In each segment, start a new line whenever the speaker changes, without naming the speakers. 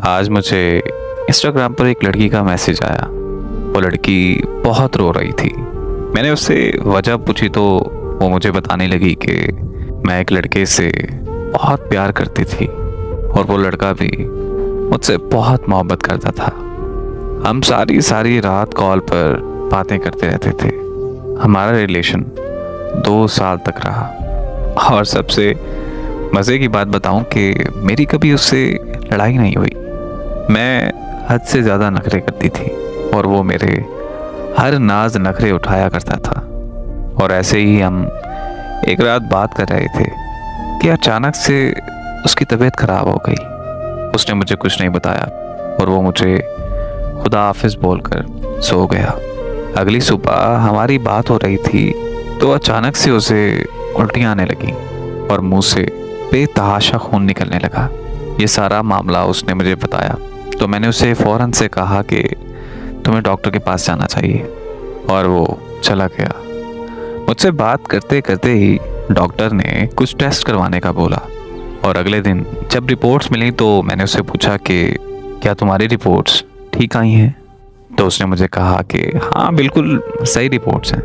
आज मुझे इंस्टाग्राम पर एक लड़की का मैसेज आया। वो लड़की बहुत रो रही थी। मैंने उससे वजह पूछी तो वो मुझे बताने लगी कि मैं एक लड़के से बहुत प्यार करती थी और वो लड़का भी मुझसे बहुत मोहब्बत करता था। हम सारी सारी रात कॉल पर बातें करते रहते थे। हमारा रिलेशन 2 साल तक रहा और सबसे मज़े की बात बताऊं कि मेरी कभी उससे लड़ाई नहीं हुई। मैं हद से ज़्यादा नखरे करती थी और वो मेरे हर नाज नखरे उठाया करता था। और ऐसे ही हम एक रात बात कर रहे थे कि अचानक से उसकी तबीयत खराब हो गई। उसने मुझे कुछ नहीं बताया और वो मुझे खुदा हाफिज बोलकर सो गया। अगली सुबह हमारी बात हो रही थी तो अचानक से उसे उल्टियाँ आने लगी और मुंह से बेतहाशा खून निकलने लगा। ये सारा मामला उसने मुझे बताया तो मैंने उसे फ़ौरन से कहा कि तुम्हें डॉक्टर के पास जाना चाहिए और वो चला गया। मुझसे बात करते करते ही डॉक्टर ने कुछ टेस्ट करवाने का बोला और अगले दिन जब रिपोर्ट्स मिली तो मैंने उससे पूछा कि क्या तुम्हारी रिपोर्ट्स ठीक आई हैं। तो उसने मुझे कहा कि हाँ बिल्कुल सही रिपोर्ट्स हैं।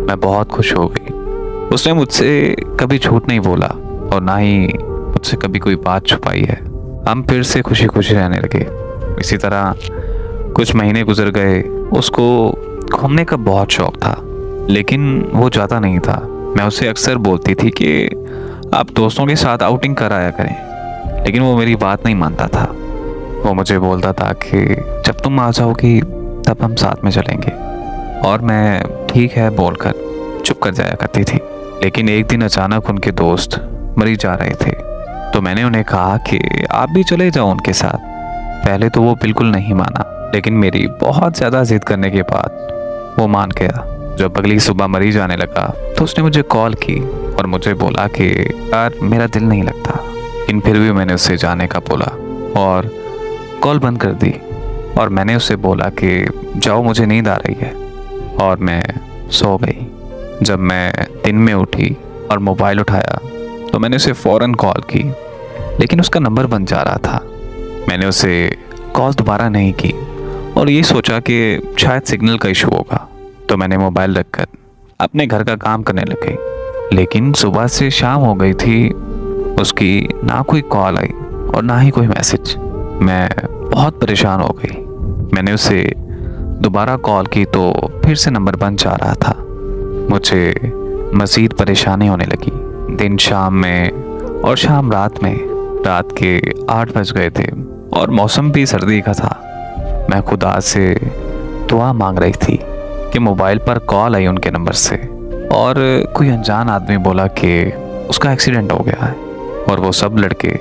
मैं बहुत खुश हो गई। उसने मुझसे कभी झूठ नहीं बोला और ना ही मुझसे कभी कोई बात छुपाई है। हम फिर से खुशी खुशी रहने लगे। इसी तरह कुछ महीने गुजर गए। उसको घूमने का बहुत शौक था लेकिन वो जाता नहीं था। मैं उसे अक्सर बोलती थी कि आप दोस्तों के साथ आउटिंग कराया करें, लेकिन वो मेरी बात नहीं मानता था। वो मुझे बोलता था कि जब तुम आ जाओगी तब हम साथ में चलेंगे और मैं ठीक है बोलकर चुप कर जाया करती थी। लेकिन एक दिन अचानक उनके दोस्त मरी जा रहे थे तो मैंने उन्हें कहा कि आप भी चले जाओ उनके साथ। पहले तो वो बिल्कुल नहीं माना लेकिन मेरी बहुत ज़्यादा जिद करने के बाद वो मान गया। जब अगली सुबह मरी जाने लगा तो उसने मुझे कॉल की और मुझे बोला कि यार मेरा दिल नहीं लगता। लेकिन फिर भी मैंने उससे जाने का बोला और कॉल बंद कर दी और मैंने उससे बोला कि जाओ मुझे नींद आ रही है और मैं सो गई। जब मैं दिन में उठी और मोबाइल उठाया तो मैंने उसे फ़ौरन कॉल की लेकिन उसका नंबर बंद जा रहा था। मैंने उसे कॉल दोबारा नहीं की और ये सोचा कि शायद सिग्नल का इशू होगा तो मैंने मोबाइल रखकर अपने घर का काम करने लग गई। लेकिन सुबह से शाम हो गई थी, उसकी ना कोई कॉल आई और ना ही कोई मैसेज। मैं बहुत परेशान हो गई। मैंने उसे दोबारा कॉल की तो फिर से नंबर बंद जा रहा था। मुझे मज़ीद परेशानी होने लगी। दिन शाम में और शाम रात में। रात के 8 बज गए थे और मौसम भी सर्दी का था। मैं खुदा से दुआ मांग रही थी कि मोबाइल पर कॉल आई उनके नंबर से और कोई अनजान आदमी बोला कि उसका एक्सीडेंट हो गया है और वो सब लड़के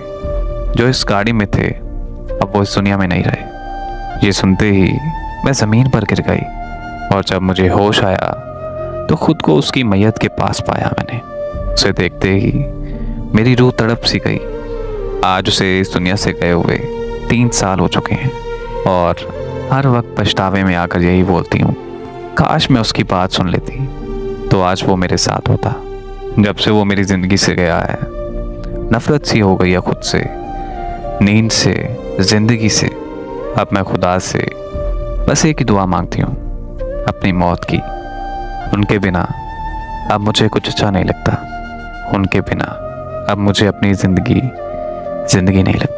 जो इस गाड़ी में थे अब वो इस दुनिया में नहीं रहे। ये सुनते ही मैं ज़मीन पर गिर गई और जब मुझे होश आया तो खुद को उसकी मैयत के पास पाया। मैंने उसे देखते ही मेरी रूह तड़प सी गई। आज उसे इस दुनिया से गए हुए 3 साल हो चुके हैं और हर वक्त पछतावे में आकर यही बोलती हूँ, काश मैं उसकी बात सुन लेती तो आज वो मेरे साथ होता। जब से वो मेरी ज़िंदगी से गया है नफ़रत सी हो गई है खुद से, नींद से, ज़िंदगी से। अब मैं खुदा से बस एक ही दुआ मांगती हूँ, अपनी मौत की। उनके बिना अब मुझे कुछ अच्छा नहीं लगता। उनके बिना अब मुझे अपनी ज़िंदगी नहीं लगती।